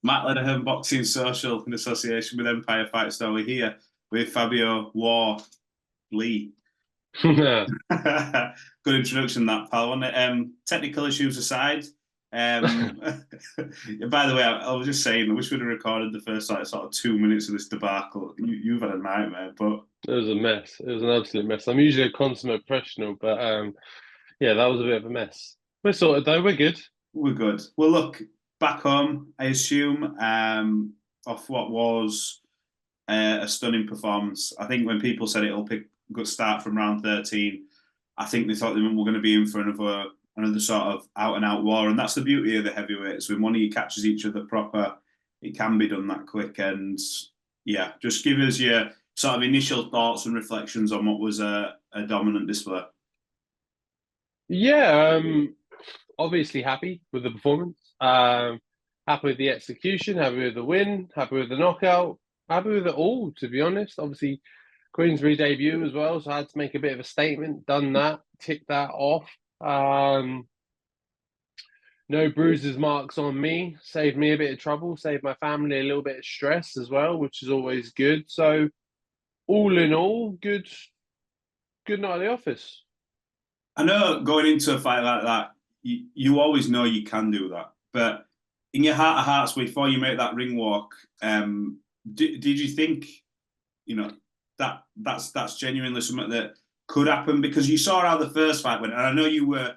Matt Lenihan Boxing Social in association with Empire Fight Store. We're here with Fabio Wardley. Good introduction, that pal. Wasn't it? Technical issues aside. By the way, I was just saying, I wish we'd have recorded the first sort of 2 minutes of this debacle. You've had a nightmare, but It was a mess. It was an absolute mess. I'm usually a consummate professional, but yeah, that was a bit of a mess. We're sorted though. We're good. we're good. Well, look, back home, I assume, off what was a stunning performance. I think when people said it'll pick a good start from round 13, I think they thought they were going to be in for another sort of out and out war, and that's the beauty of the heavyweights. When one of you catches each other proper, it can be done that quick. And yeah, just give us your sort of initial thoughts and reflections on what was a dominant display. Yeah, obviously happy with the performance. Happy with the execution, happy with the win, happy with the knockout, happy with it all, to be honest. Obviously, Queensbury debut as well, so I had to make a bit of a statement, done that, tick that off. No bruises, marks on me, saved me a bit of trouble, saved my family a little bit of stress as well, which is always good. So all in all, good night at the office. I know going into a fight like that, you always know you can do that, but in your heart of hearts, before you make that ring walk, did you think, you know, that's genuinely something that could happen? Because you saw how the first fight went, and I know you weren't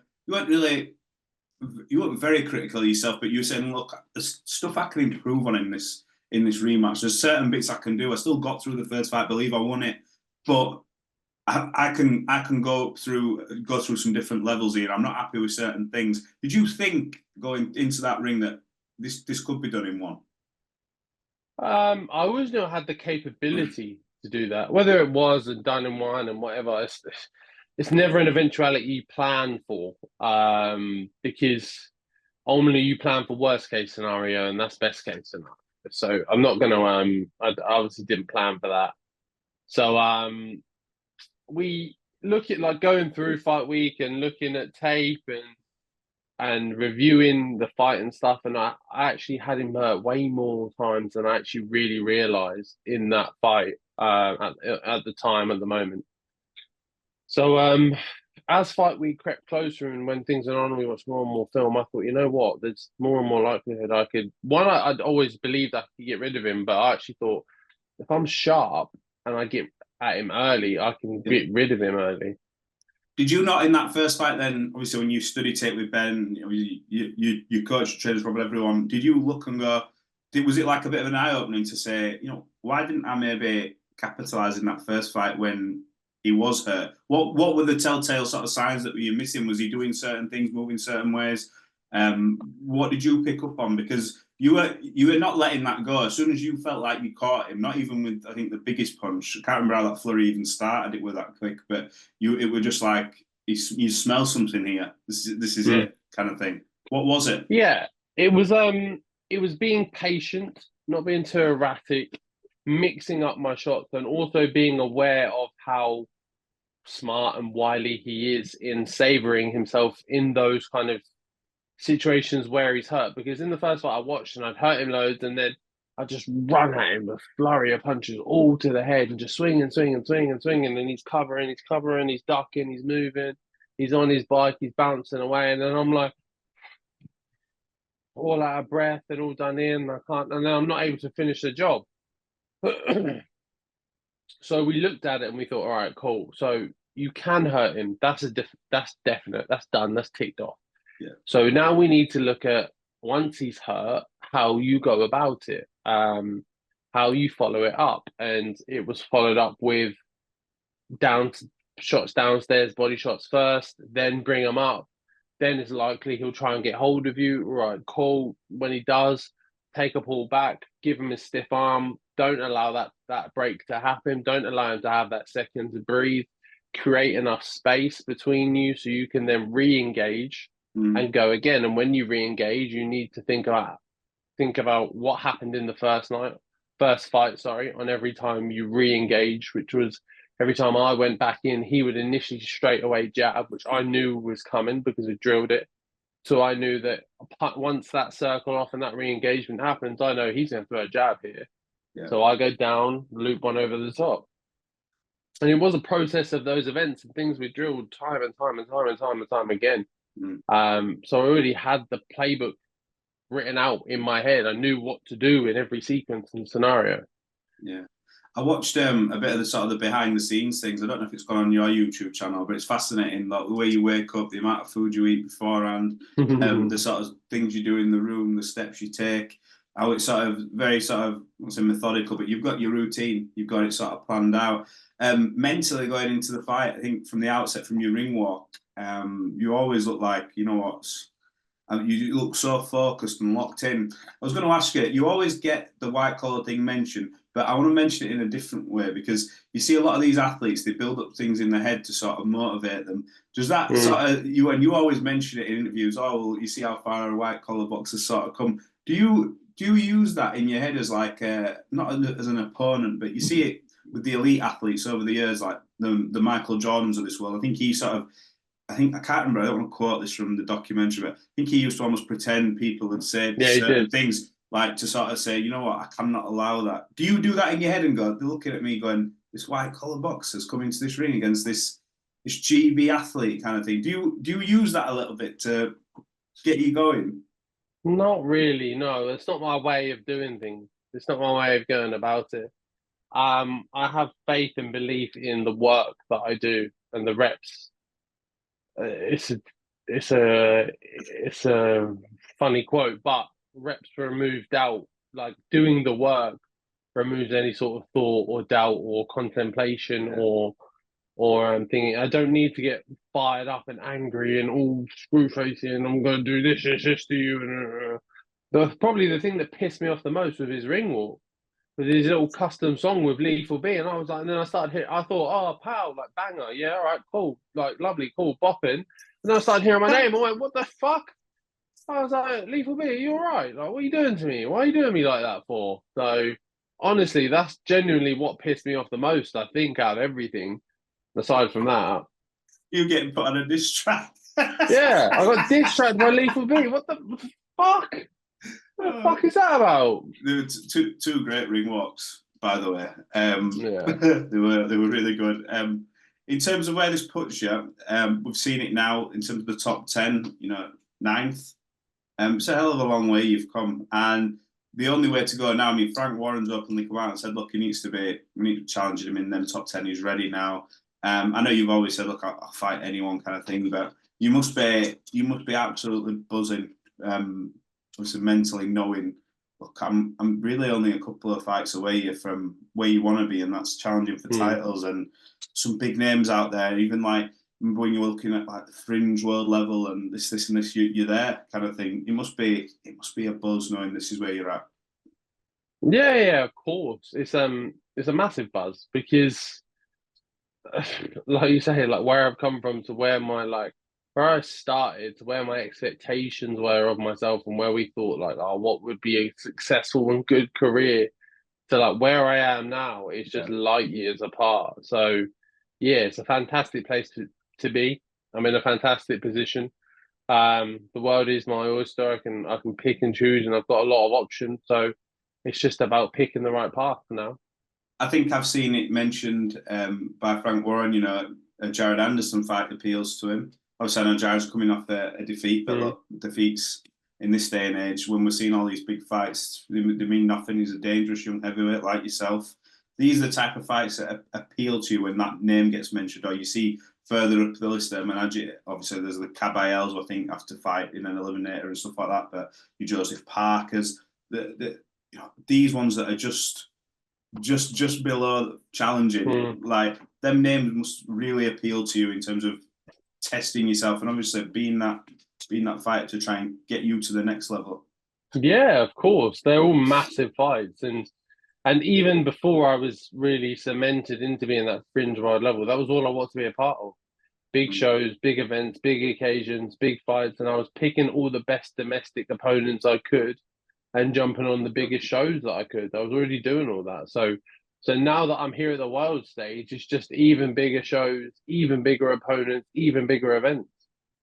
very critical of yourself, but you were saying, look, there's stuff I can improve on in this rematch. There's certain bits I can do. I still got through the first fight, believe I won it, but I can go through some different levels here. I'm not happy with certain things. Did you think going into that ring that this could be done in one? I always knew I had the capability to do that. Whether it was and done in one and whatever, it's never an eventuality you plan for. Because only you plan for worst case scenario and that's best case scenario. So I'm not gonna I obviously didn't plan for that. So we look at like going through fight week and looking at tape and reviewing the fight and stuff. And I actually had him hurt way more times than I actually really realized in that fight at the time, at the moment. So as fight week crept closer and when things went on and we watched more and more film, I thought, you know what, there's more and more likelihood I could. I'd always believed I could get rid of him, but I actually thought if I'm sharp and I get at him early, I can Yeah. get rid of him early. Did you not in that first fight then? Obviously, when you study tape with Ben, you coach trainers, probably everyone. Did you look and go? Was it like a bit of an eye opening to say, why didn't I maybe capitalise in that first fight when he was hurt? What were the telltale sort of signs that you missing? Was he doing certain things, moving certain ways? What did you pick up on? Because you were not letting that go. As soon as you felt like you caught him, not even with I think the biggest punch. I can't remember how that flurry even started. It was that quick, but it was just like you smell something here. This is Mm. it kind of thing. What was it? Yeah, it was being patient, not being too erratic, mixing up my shots, and also being aware of how smart and wily he is in savoring himself in those kind of situations where he's hurt. Because in the first fight I watched and I'd hurt him loads, and then I just run at him with a flurry of punches all to the head and just swing and swing and swing and swing, and then he's covering, he's ducking, he's moving, he's on his bike, he's bouncing away, and then I'm like all out of breath and all done in. I can't, and then I'm not able to finish the job. So we looked at it and we thought, all right, cool. So you can hurt him. That's definite. That's done. That's ticked off. Yeah. So now we need to look at once he's hurt, how you go about it, how you follow it up, and it was followed up with down shots downstairs, body shots first, then bring him up. Then it's likely he'll try and get hold of you. Right, cool. When he does, take a pull back, give him a stiff arm. Don't allow that break to happen. Don't allow him to have that second to breathe. Create enough space between you so you can then re-engage and go again. And when you re-engage, you need to think about what happened in the first fight, sorry, on every time you re-engage, which was every time I went back in, he would initially straight away jab, which I knew was coming because we drilled it So I knew that once that circle off and that re-engagement happens, I know he's going to throw a jab here. Yeah. So I go down, loop one over the top. And it was a process of those events and things we drilled time and time and time and time and time again. So I already had the playbook written out in my head. I knew what to do in every sequence and scenario. Yeah. I watched a bit of the sort of the behind the scenes things. I don't know if it's gone on your YouTube channel, but it's fascinating. Like the way you wake up, the amount of food you eat beforehand, the sort of things you do in the room, the steps you take, how it's sort of very sort of, I say methodical, but you've got your routine, you've got it sort of planned out. Mentally going into the fight, I think from the outset, from your ring walk, you always look like, you know what's, you look so focused and locked in. I was going to ask you, you always get the white collar thing mentioned, but I want to mention it in a different way because you see a lot of these athletes, they build up things in their head to sort of motivate them. Does that sort of, and you always mention it in interviews, oh, well, you see how far a white collar boxer sort of come. Do you use that in your head as like, not as an opponent, but you see it with the elite athletes over the years, like the Michael Jordans of this world? I think he sort of, I can't remember, I don't want to quote this from the documentary, but I think he used to almost pretend people had said certain things, like to sort of say, you know what, I cannot allow that. Do you do that in your head and go, they're looking at me going, this white collar boxer's come into this ring against this GB athlete kind of thing? Do you use that a little bit to get you going? Not really, no. It's not my way of doing things. It's not my way of going about it. I have faith and belief in the work that I do and the reps. It's a it's a funny quote, but reps remove doubt. Like doing the work removes any sort of thought or doubt or contemplation or I'm thinking I don't need to get fired up and angry and all screw facey and I'm going to do this to you. And probably the thing that pissed me off the most was his ring walk with his little custom song with Lethal B, and I was like, and then I started hearing, I thought, oh, pal, like banger, yeah, all right, cool, like lovely, cool, bopping. And then I started hearing my name. I went, what the fuck? I was like, Lethal B, are you all right? Like, what are you doing to me? Why are you doing me like that for? So, honestly, that's genuinely what pissed me off the most, I think, out of everything, aside from that. You getting put on a diss track. Yeah, I got diss tracked by Lethal B. What the fuck? What the fuck is that about? There were two great ring walks, by the way. Yeah. they were really good. In terms of where this puts you, we've seen it now in terms of the top 10, you know, ninth. It's a hell of a long way you've come. And the only way to go now, I mean, Frank Warren's openly come out and said, look, we need to challenge him in them top 10. He's ready now. I know you've always said, look, I'll fight anyone kind of thing, but you must be absolutely buzzing, obviously mentally knowing, look, I'm really only a couple of fights away from where you want to be, and that's challenging for titles and some big names out there. Even like when you're looking at like the fringe world level and this and this, you're there kind of thing. It must be a buzz knowing this is where you're at. Yeah, of course. It's a massive buzz because like you say, like where I've come from to where I started to where my expectations were of myself and where we thought like, oh, what would be a successful and good career to like where I am now, it's just light years apart. So yeah, it's a fantastic place to be. I'm in a fantastic position. The world is my oyster. I can pick and choose and I've got a lot of options. So it's just about picking the right path now. I think I've seen it mentioned by Frank Warren, you know, a Jared Anderson fight appeals to him. Obviously, I know Jared's coming off a defeat, but look, defeats in this day and age, when we're seeing all these big fights, they mean nothing. He's a dangerous young heavyweight like yourself. These are the type of fights that appeal to you when that name gets mentioned, or you see further up the list there. Obviously, there's the Caballeros, I think, have to fight in an eliminator and stuff like that, but you Joseph Parkers, these ones that are just below challenging, like them names must really appeal to you in terms of testing yourself and obviously being that fighter to try and get you to the next level. Yeah, of course. They're all massive fights. And even before I was really cemented into being that fringe wide level, that was all I wanted to be a part of. Big shows, big events, big occasions, big fights. And I was picking all the best domestic opponents I could and jumping on the biggest shows that I could. I was already doing all that. So now that I'm here at the world stage, it's just even bigger shows, even bigger opponents, even bigger events.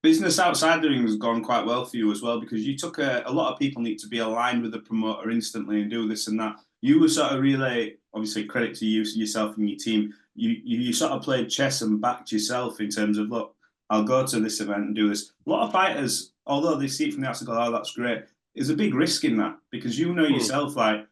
business outside the ring has gone quite well for you as well, because you took a lot of people need to be aligned with the promoter instantly and do this and that. You were sort of really, obviously, credit to you, yourself and your team. You sort of played chess and backed yourself in terms of, look, I'll go to this event and do this. A lot of fighters, although they see it from the outside, go, oh, that's great. There's a big risk in that, because you know yourself, like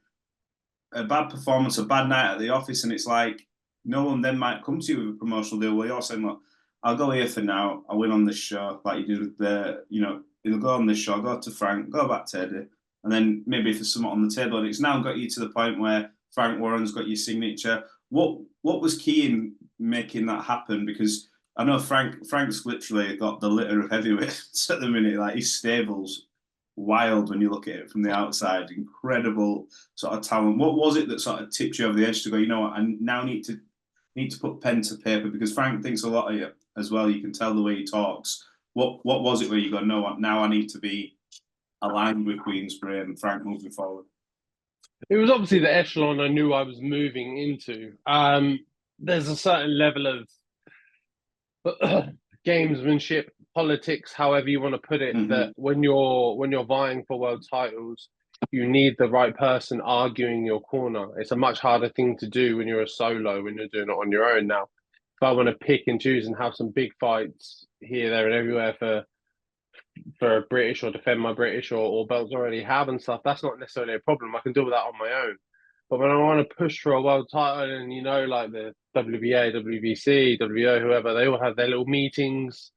a bad performance, a bad night at the office, and it's like no one then might come to you with a promotional deal where you're saying, look, I'll go here for now. I win on this show, like you did with the, you'll go on this show, go to Frank, go back to Eddie, and then maybe if there's something on the table, and it's now got you to the point where Frank Warren's got your signature. What was key in making that happen? Because I know Frank's literally got the litter of heavyweights at the minute. Like his stable's wild when you look at it from the outside. Incredible sort of talent. What was it that sort of tipped you over the edge to go, you know what, I now need to put pen to paper? Because Frank thinks a lot of you as well. You can tell the way he talks. What was it where you go, no, what, now I need to be aligned with Queensbury and Frank moving forward? It was obviously the echelon I knew I was moving into. There's a certain level of gamesmanship, politics, however you want to put it, that when you're vying for world titles, you need the right person arguing your corner. It's a much harder thing to do when you're a solo, when you're doing it on your own now. If I want to pick and choose and have some big fights here, there, and everywhere for a British or defend my British or belts I already have and stuff, that's not necessarily a problem. I can deal with that on my own. But when I want to push for a world title, and like the WBA, WBC, WO, whoever, they all have their little meetings,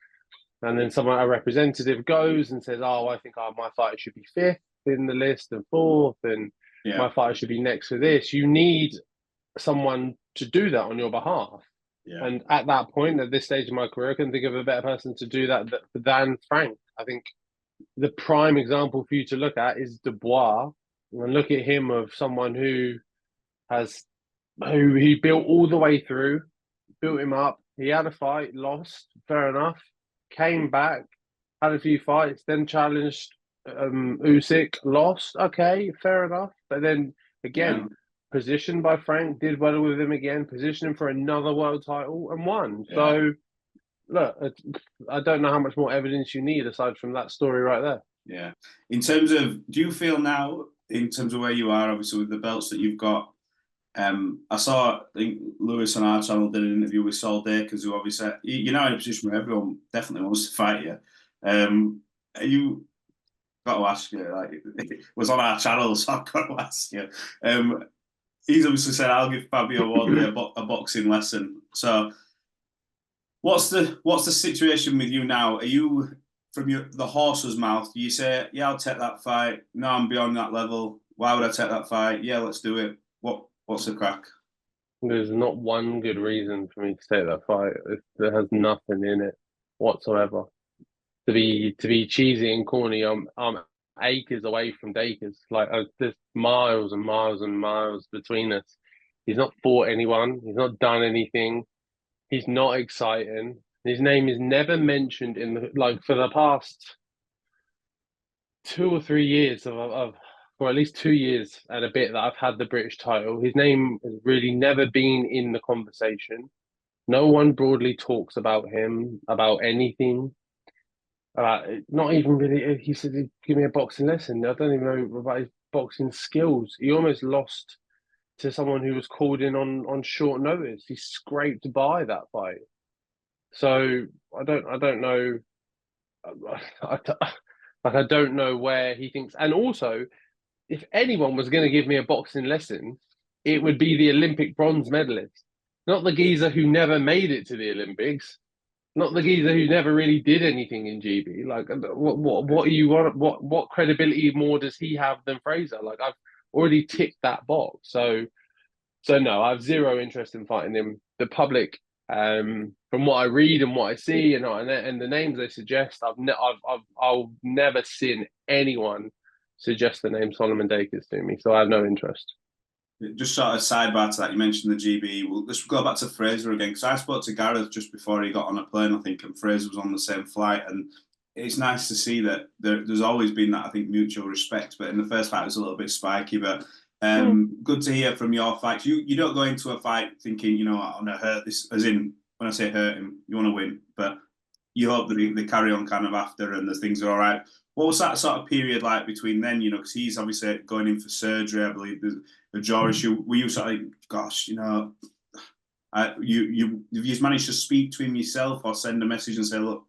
and then a representative goes and says, "Oh, I think my fighter should be fifth in the list and fourth, and my fighter should be next for this." You need someone to do that on your behalf. Yeah. And at that point, at this stage of my career, I couldn't think of a better person to do that than Frank. I think the prime example for you to look at is Dubois, and look at him of someone who he built all the way through, built him up. He had a fight, lost, fair enough. Came back, had a few fights, then challenged Usyk, lost. Okay, fair enough. But then again, positioned by Frank, did well with him again, positioned him for another world title and won. Yeah. So look, I don't know how much more evidence you need aside from that story right there. Yeah. In terms of, do you feel now, in terms of where you are, obviously with the belts that you've got, I saw, I think Lewis on our channel did an interview with Sol Dakers, who obviously, you're now in a position where everyone definitely wants to fight you. You got to ask you, like, it was on our channel, so I've got to ask you. He's obviously said, I'll give Fabio Wardley a boxing lesson. So what's the situation with you now? Are you, from the horse's mouth, do you say, yeah, I'll take that fight? No, I'm beyond that level. Why would I take that fight? Yeah, let's do it. What's the crack? There's not one good reason for me to take that fight. There has nothing in it whatsoever. To be cheesy and corny, I'm acres away from Dakers. Like there's miles and miles and miles between us. He's not fought anyone. He's not done anything. He's not exciting. His name is never mentioned for the past 2 or 3 years or at least 2 years and a bit that I've had the British title. His name has really never been in the conversation. No one broadly talks about him, about anything. Not even really. He said, "Give me a boxing lesson." I don't even know about his boxing skills. He almost lost to someone who was called in on short notice. He scraped by that fight. So I don't know. I don't know where he thinks. And also, if anyone was going to give me a boxing lesson, it would be the Olympic bronze medalist, not the geezer who never made it to the Olympics, not the geezer who never really did anything in GB. Like, what do you want? What credibility more does he have than Frazer? Like, I've already ticked that box. So no, I have zero interest in fighting him. The public, from what I read and what I see, and the names they suggest, I'll never seen anyone suggest the name Solomon Dakers to me, so I have no interest. Just sort of sidebar to that, you mentioned the GB. Well, let's go back to Frazer again, because I spoke to Gareth just before he got on a plane, I think, and Frazer was on the same flight. And it's nice to see that there's always been that, I think, mutual respect. But in the first fight, it was a little bit spiky. But good to hear from your fights. You don't go into a fight thinking, I want to hurt this, as in, when I say hurt him, you want to win. But you hope that they carry on kind of after and the things are all right. What was that sort of period like between then? You know, because he's obviously going in for surgery. I believe the jaw issue. Were you sort of like, gosh, you know, you've managed to speak to him yourself or send a message and say, look,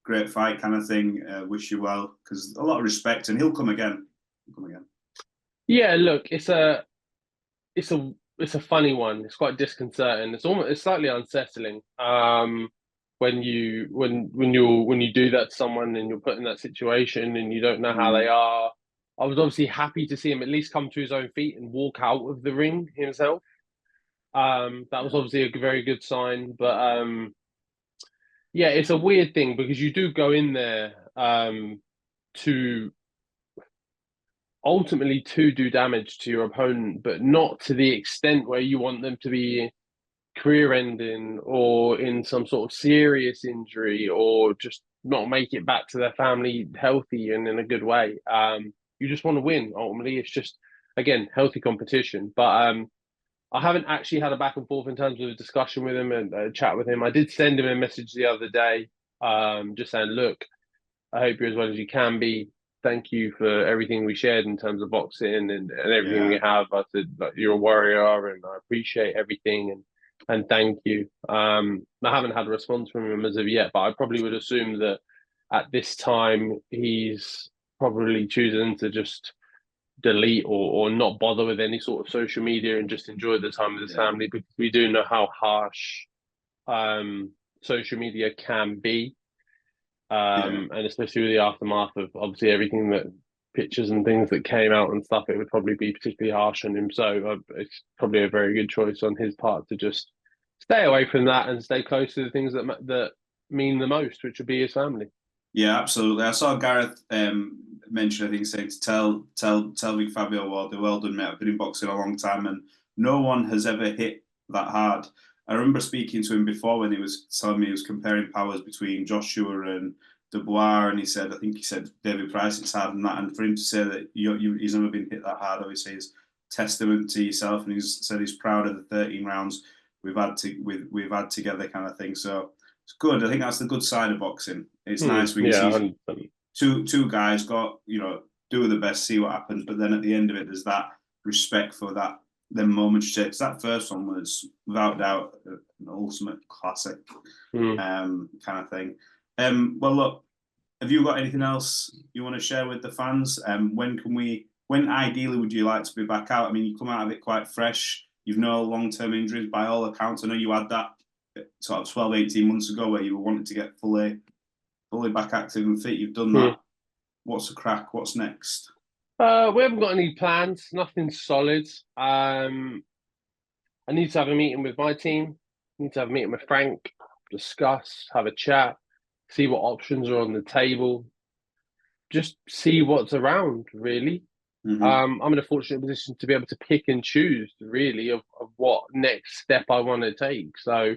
great fight kind of thing. Wish you well, because a lot of respect, and he'll come again. He'll come again. Yeah, look, it's a funny one. It's quite disconcerting. It's slightly unsettling. When you do that to someone and you're put in that situation and you don't know how they are. I was obviously happy to see him at least come to his own feet and walk out of the ring himself. That was obviously a very good sign. But yeah, it's a weird thing because you do go in there to ultimately to do damage to your opponent, but not to the extent where you want them to be career ending or in some sort of serious injury or just not make it back to their family healthy and in a good way. You just want to win. Ultimately, it's just, again, healthy competition. But I haven't actually had a back and forth in terms of a discussion with him and a chat with him. I did send him a message the other day, just saying, look, I hope you're as well as you can be. Thank you for everything we shared in terms of boxing and everything we have. I said, like, you're a warrior and I appreciate everything and thank you. I haven't had a response from him as of yet, but I probably would assume that at this time he's probably choosing to just delete or not bother with any sort of social media and just enjoy the time with his family, because we do know how harsh social media can be. And especially with the aftermath of obviously everything, that pictures and things that came out and stuff, it would probably be particularly harsh on him. So it's probably a very good choice on his part to just stay away from that and stay close to the things that mean the most, which would be his family. Yeah, absolutely. I saw Gareth mention, I think, saying to tell big Fabio Wardley, well done, mate. I've been in boxing a long time and no one has ever hit that hard. I remember speaking to him before when he was telling me he was comparing powers between Joshua and Dubois, and I think he said David Price, it's hard and that. And for him to say that he's never been hit that hard, obviously, is testament to yourself. And he's said he's proud of the 13 rounds we've had together, kind of thing. So it's good. I think that's the good side of boxing. It's nice when you see 100%. two guys do the best, see what happens, but then at the end of it, there's that respect for that. Them moments shapes. That first one was without doubt an ultimate classic kind of thing. Well, look, have you got anything else you want to share with the fans? When ideally would you like to be back out? I mean, you come out of it quite fresh. You've no long-term injuries by all accounts. I know you had that sort of 12, 18 months ago where you were wanting to get fully back active and fit. You've done that. What's the crack? What's next? We haven't got any plans, nothing solid. I need to have a meeting with my team. I need to have a meeting with Frank, discuss, have a chat, see what options are on the table, just see what's around, really. I'm in a fortunate position to be able to pick and choose, really, of what next step I want to take. So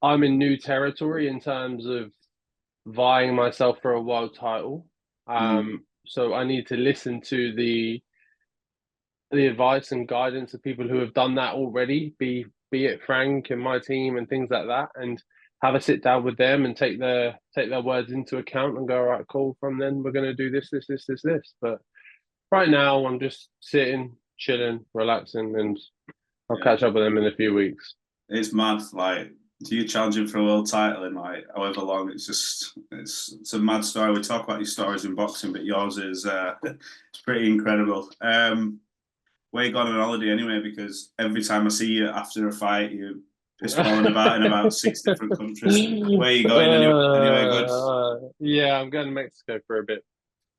I'm in new territory in terms of vying myself for a world title. So I need to listen to the advice and guidance of people who have done that already, be it Frank and my team and things like that, and have a sit down with them and take their words into account and go, all right, cool, from then we're going to do this. But right now I'm just sitting, chilling, relaxing, and I'll catch up with them in a few weeks. It's mad, like, do you challenge him for a world title in like however long? It's a mad story. We talk about these stories in boxing, but yours is it's pretty incredible. Where you gone on holiday anyway? Because every time I see you after a fight, you're pissballing about in about 6 different countries. Where are you going? Anywhere good? Yeah, I'm going to Mexico for a bit.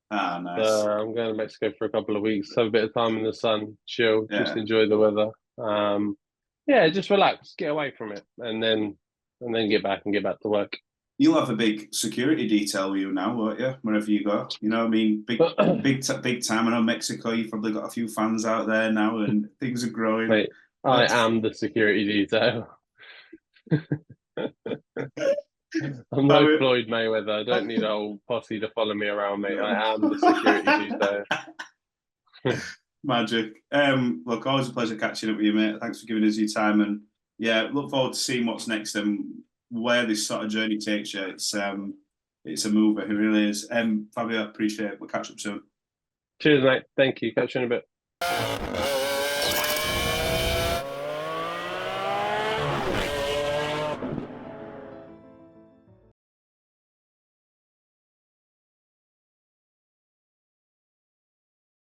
Ah, nice. I'm going to Mexico for a couple of weeks, have a bit of time in the sun, chill, just enjoy the weather. Yeah, just relax, get away from it, and then get back to work. You'll have a big security detail with you now, won't you? Wherever you go, you know what I mean? Big time. I know Mexico. You've probably got a few fans out there now, and things are growing. Mate, I am the security detail. I'm no Floyd Mayweather. I don't need a whole posse to follow me around, mate. I am the security detail. Magic. Look, always a pleasure catching up with you, mate. Thanks for giving us your time, and yeah, look forward to seeing what's next. where this sort of journey takes you, it's a mover. It really is. Fabio, appreciate it. We'll catch up soon. Cheers, mate. Thank you. Catch you in a bit.